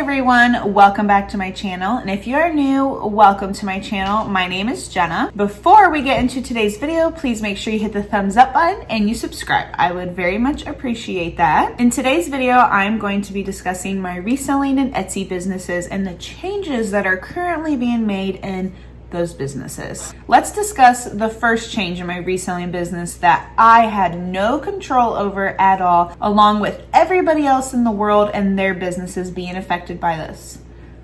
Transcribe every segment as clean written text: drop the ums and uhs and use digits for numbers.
everyone, welcome back to my channel, and if you are new, welcome to my channel. My name is Jenna. Before we get into today's video, please make sure you hit the thumbs up button and you subscribe. I would very much appreciate that. In today's video, I'm going to be discussing my reselling and Etsy businesses and the changes that are currently being made in those businesses. Let's discuss the first change in my reselling business that I had no control over at all, along with everybody else in the world and their businesses being affected by this: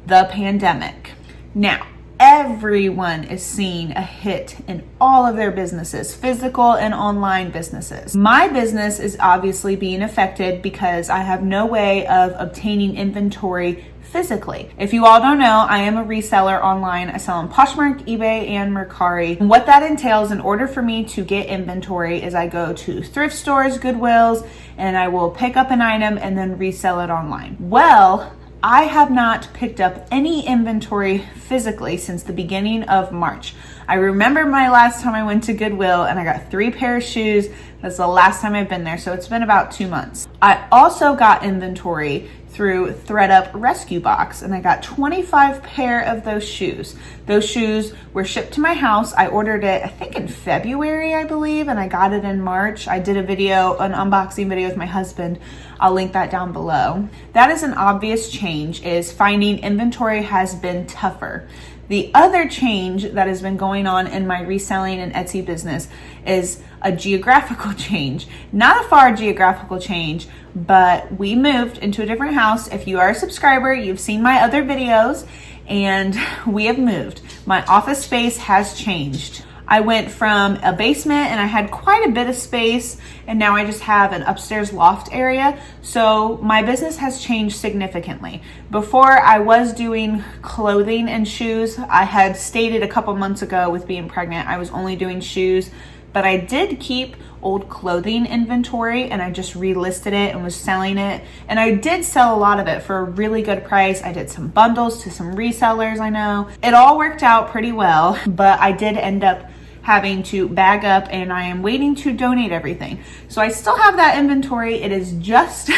the pandemic. Now, everyone is seeing a hit in all of their businesses, physical and online businesses. My business is obviously being affected because I have no way of obtaining inventory physically. If you all don't know, I am a reseller online. I sell on Poshmark, eBay, and Mercari. And what that entails, in order for me to get inventory, is I go to thrift stores, Goodwills, and I will pick up an item and then resell it online. Well, I have not picked up any inventory physically since the beginning of March. I remember my last time I went to Goodwill and I got 3 pairs of shoes. That's the last time I've been there, so it's been about 2 months. I also got inventory through ThredUp Rescue Box, and I got 25 pair of those shoes. Those shoes were shipped to my house. I ordered it, I think in February, I believe, and I got it in March. I did a video, an unboxing video with my husband. I'll link that down below. That is an obvious change, is finding inventory has been tougher. The other change that has been going on in my reselling and Etsy business is a geographical change. Not a far geographical change, but we moved into a different house. If you are a subscriber, you've seen my other videos, and we have moved. My office space has changed. I went from a basement and I had quite a bit of space, and now I just have an upstairs loft area. So my business has changed significantly. Before, I was doing clothing and shoes. I had stated a couple months ago with being pregnant, I was only doing shoes, but I did keep old clothing inventory and I just relisted it and was selling it. And I did sell a lot of it for a really good price. I did some bundles to some resellers I know. It all worked out pretty well, but I did end up having to bag up, and I am waiting to donate everything. So I still have that inventory. It is just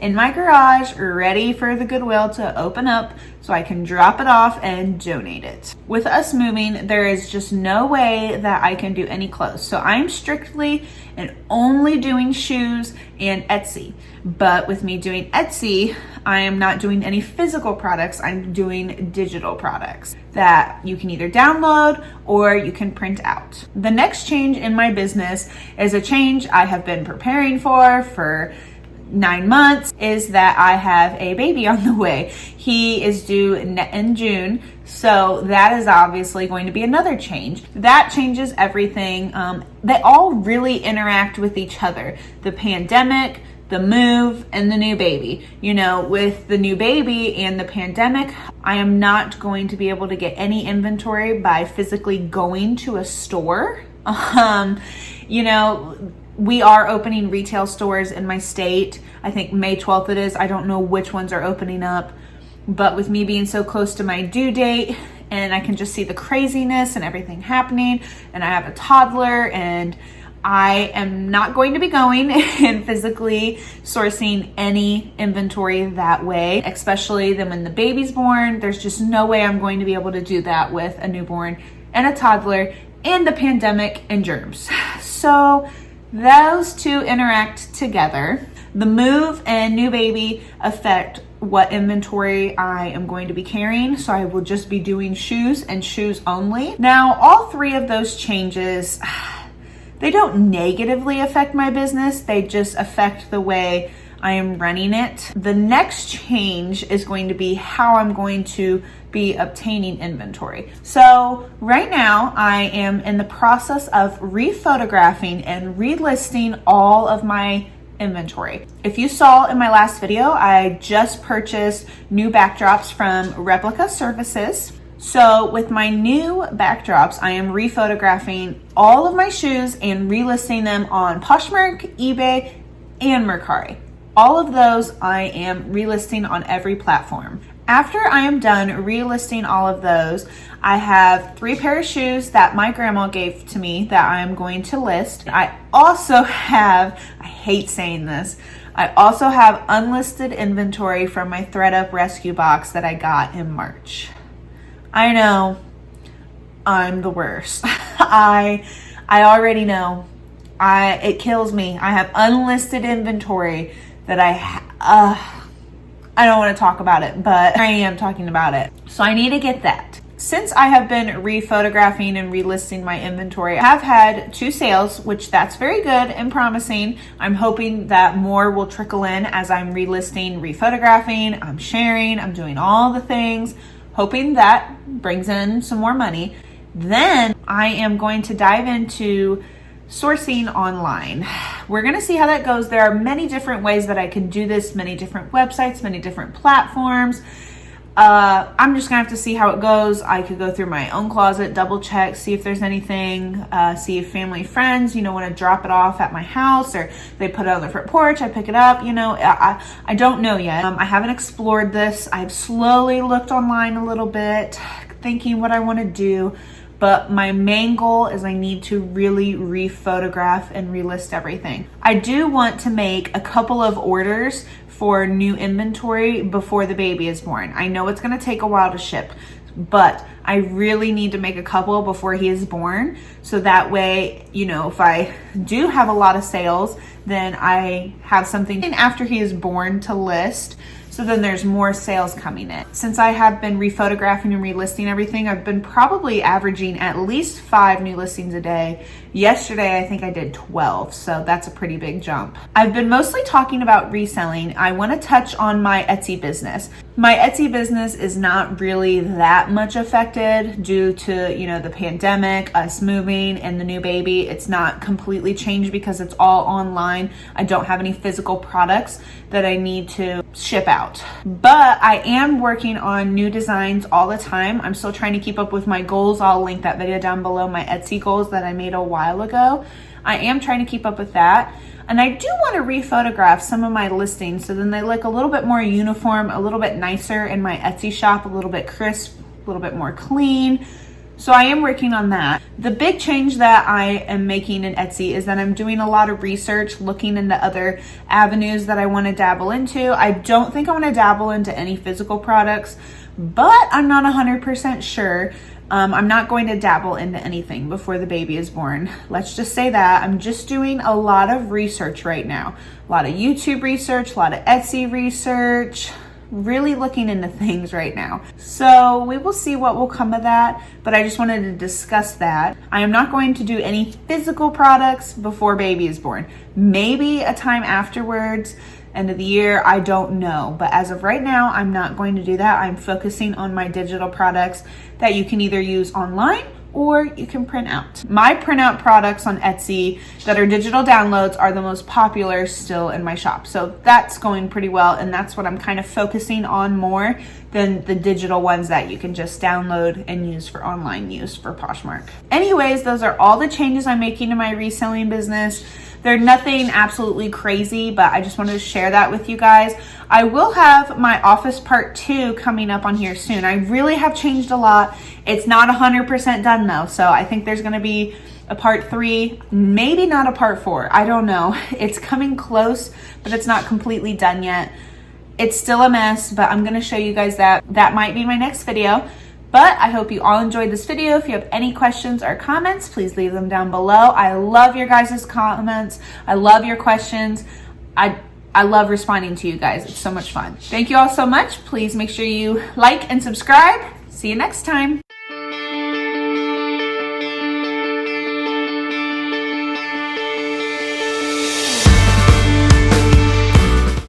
in my garage, ready for the Goodwill to open up so I can drop it off and donate it. With us moving, there is just no way that I can do any clothes. So I'm strictly and only doing shoes and Etsy. But with me doing Etsy, I am not doing any physical products. I'm doing digital products that you can either download or you can print out. The next change in my business is a change I have been preparing for 9 months, is that I have a baby on the way. He is due in June, so that is obviously going to be another change. That changes everything. They all really interact with each other. The pandemic, the move, and the new baby. You know, with the new baby and the pandemic, I am not going to be able to get any inventory by physically going to a store. You know, we are opening retail stores in my state. I think May 12th it is. I don't know which ones are opening up. But with me being so close to my due date, and I can just see the craziness and everything happening, and I have a toddler, and I am not going to be going and physically sourcing any inventory that way, especially then when the baby's born. There's just no way I'm going to be able to do that with a newborn and a toddler and the pandemic and germs. So those two interact together. The move and new baby affect what inventory I am going to be carrying, so I will just be doing shoes and shoes only. Now, all 3 of those changes, they don't negatively affect my business, they just affect the way I am running it. The next change is going to be how I'm going to be obtaining inventory. So right now I am in the process of rephotographing and relisting all of my inventory. If you saw in my last video, I just purchased new backdrops from Replica Services. So with my new backdrops, I am rephotographing all of my shoes and relisting them on Poshmark, eBay, and Mercari. All of those I am relisting on every platform. After I am done relisting all of those, I have 3 pair of shoes that my grandma gave to me that I'm going to list. I also have, I hate saying this, I also have unlisted inventory from my ThredUp rescue box that I got in March. I know, I'm the worst. I already know. It kills me. I have unlisted inventory that I don't want to talk about it, but I am talking about it. So I need to get that. Since I have been rephotographing and relisting my inventory, I have had 2 sales, which that's very good and promising. I'm hoping that more will trickle in as I'm relisting, rephotographing, I'm sharing, I'm doing all the things, hoping that brings in some more money. Then I am going to dive into sourcing online. We're going to see how that goes. There are many different ways that I can do this, many different websites, many different platforms. I'm just gonna have to see how it goes. I could go through my own closet, double check, see if there's anything, see if family, friends, want to drop it off at my house, or they put it on the front porch, I pick it up, I don't know yet. I haven't explored this. I've slowly looked online a little bit, thinking what I want to do. But my main goal is I need to really re-photograph and relist everything. I do want to make a couple of orders for new inventory before the baby is born. I know it's gonna take a while to ship, but I really need to make a couple before he is born. So that way, if I do have a lot of sales, then I have something after he is born to list. So then there's more sales coming in. Since I have been rephotographing and relisting everything, I've been probably averaging at least 5 new listings a day. Yesterday, I think I did 12, so that's a pretty big jump. I've been mostly talking about reselling. I want to touch on my Etsy business. My Etsy business is not really that much affected due to, the pandemic, us moving, and the new baby. It's not completely changed because it's all online. I don't have any physical products that I need to ship out. But I am working on new designs all the time. I'm still trying to keep up with my goals. I'll link that video down below, my Etsy goals that I made a while ago. I am trying to keep up with that. And I do want to re-photograph some of my listings so then they look a little bit more uniform, a little bit nicer in my Etsy shop, a little bit crisp, a little bit more clean. So I am working on that. The big change that I am making in Etsy is that I'm doing a lot of research, looking into other avenues that I want to dabble into. I don't think I want to dabble into any physical products, but I'm not 100% sure. I'm not going to dabble into anything before the baby is born. Let's just say that. I'm just doing a lot of research right now. A lot of YouTube research, a lot of Etsy research, really looking into things right now. So we will see what will come of that, but I just wanted to discuss that. I am not going to do any physical products before baby is born. Maybe a time afterwards, end of the year, I don't know. But as of right now, I'm not going to do that. I'm focusing on my digital products that you can either use online or you can print out. My printout products on Etsy that are digital downloads are the most popular still in my shop. So that's going pretty well, and that's what I'm kind of focusing on more than the digital ones that you can just download and use for online use for Poshmark. Anyways, those are all the changes I'm making to my reselling business. They're nothing absolutely crazy, but I just wanted to share that with you guys. I will have my office part 2 coming up on here soon. I really have changed a lot. It's not 100% done though, so I think there's gonna be a part 3, maybe not a part 4. I don't know. It's coming close, but it's not completely done yet. It's still a mess, but I'm gonna show you guys that. That might be my next video. But I hope you all enjoyed this video. If you have any questions or comments, please leave them down below. I love your guys' comments. I love your questions. I love responding to you guys. It's so much fun. Thank you all so much. Please make sure you like and subscribe. See you next time.